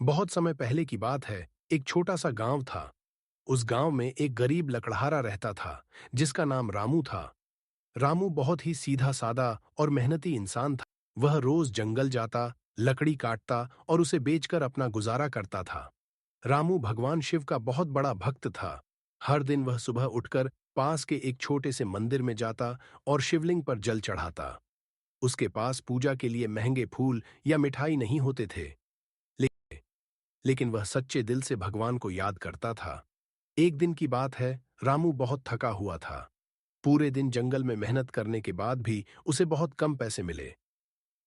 बहुत समय पहले की बात है। एक छोटा सा गांव था। उस गांव में एक गरीब लकड़हारा रहता था, जिसका नाम रामू था। रामू बहुत ही सीधा सादा और मेहनती इंसान था। वह रोज जंगल जाता, लकड़ी काटता और उसे बेचकर अपना गुजारा करता था। रामू भगवान शिव का बहुत बड़ा भक्त था। हर दिन वह सुबह उठकर पास के एक छोटे से मंदिर में जाता और शिवलिंग पर जल चढ़ाता। उसके पास पूजा के लिए महंगे फूल या मिठाई नहीं होते थे, लेकिन वह सच्चे दिल से भगवान को याद करता था। एक दिन की बात है, रामू बहुत थका हुआ था। पूरे दिन जंगल में मेहनत करने के बाद भी उसे बहुत कम पैसे मिले।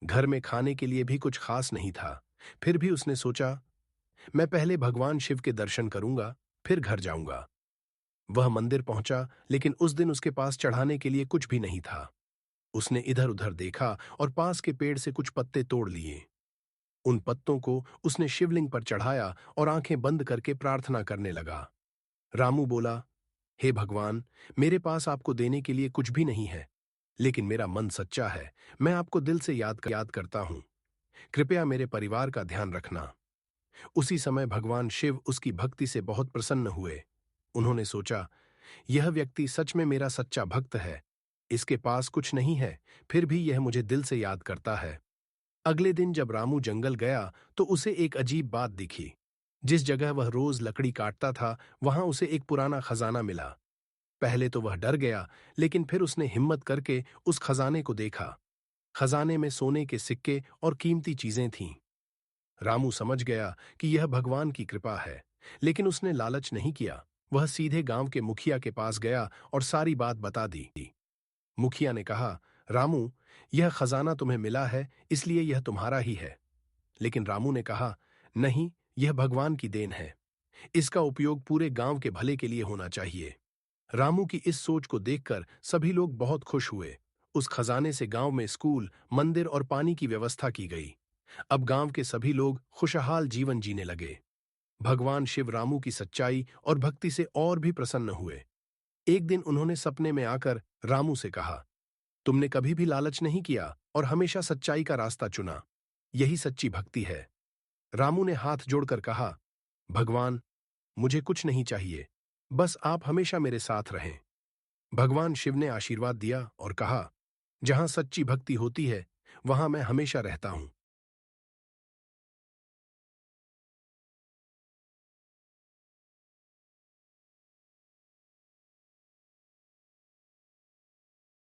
घर में खाने के लिए भी कुछ खास नहीं था। फिर भी उसने सोचा, मैं पहले भगवान शिव के दर्शन करूंगा, फिर घर जाऊंगा। वह मंदिर पहुंचा, लेकिन उस दिन उसके पास चढ़ाने के लिए कुछ भी नहीं था। उसने इधर उधर देखा और पास के पेड़ से कुछ पत्ते तोड़ लिए। उन पत्तों को उसने शिवलिंग पर चढ़ाया और आंखें बंद करके प्रार्थना करने लगा। रामू बोला, हे भगवान, मेरे पास आपको देने के लिए कुछ भी नहीं है, लेकिन मेरा मन सच्चा है। मैं आपको दिल से याद करता हूं। कृपया मेरे परिवार का ध्यान रखना। उसी समय भगवान शिव उसकी भक्ति से बहुत प्रसन्न हुए। उन्होंने सोचा, यह व्यक्ति सच में मेरा सच्चा भक्त है। इसके पास कुछ नहीं है, फिर भी यह मुझे दिल से याद करता है। अगले दिन जब रामू जंगल गया तो उसे एक अजीब बात दिखी। जिस जगह वह रोज लकड़ी काटता था, वहां उसे एक पुराना खजाना मिला। पहले तो वह डर गया, लेकिन फिर उसने हिम्मत करके उस खजाने को देखा। खजाने में सोने के सिक्के और कीमती चीजें थीं। रामू समझ गया कि यह भगवान की कृपा है, लेकिन उसने लालच नहीं किया। वह सीधे गांव के मुखिया के पास गया और सारी बात बता दी। मुखिया ने कहा, रामू, यह खजाना तुम्हें मिला है, इसलिए यह तुम्हारा ही है। लेकिन रामू ने कहा, नहीं, यह भगवान की देन है। इसका उपयोग पूरे गांव के भले के लिए होना चाहिए। रामू की इस सोच को देखकर सभी लोग बहुत खुश हुए। उस खजाने से गांव में स्कूल, मंदिर और पानी की व्यवस्था की गई। अब गांव के सभी लोग खुशहाल जीवन जीने लगे। भगवान शिव रामू की सच्चाई और भक्ति से और भी प्रसन्न हुए। एक दिन उन्होंने सपने में आकर रामू से कहा, तुमने कभी भी लालच नहीं किया और हमेशा सच्चाई का रास्ता चुना। यही सच्ची भक्ति है। रामू ने हाथ जोड़कर कहा, भगवान, मुझे कुछ नहीं चाहिए, बस आप हमेशा मेरे साथ रहें। भगवान शिव ने आशीर्वाद दिया और कहा, जहां सच्ची भक्ति होती है, वहां मैं हमेशा रहता हूं।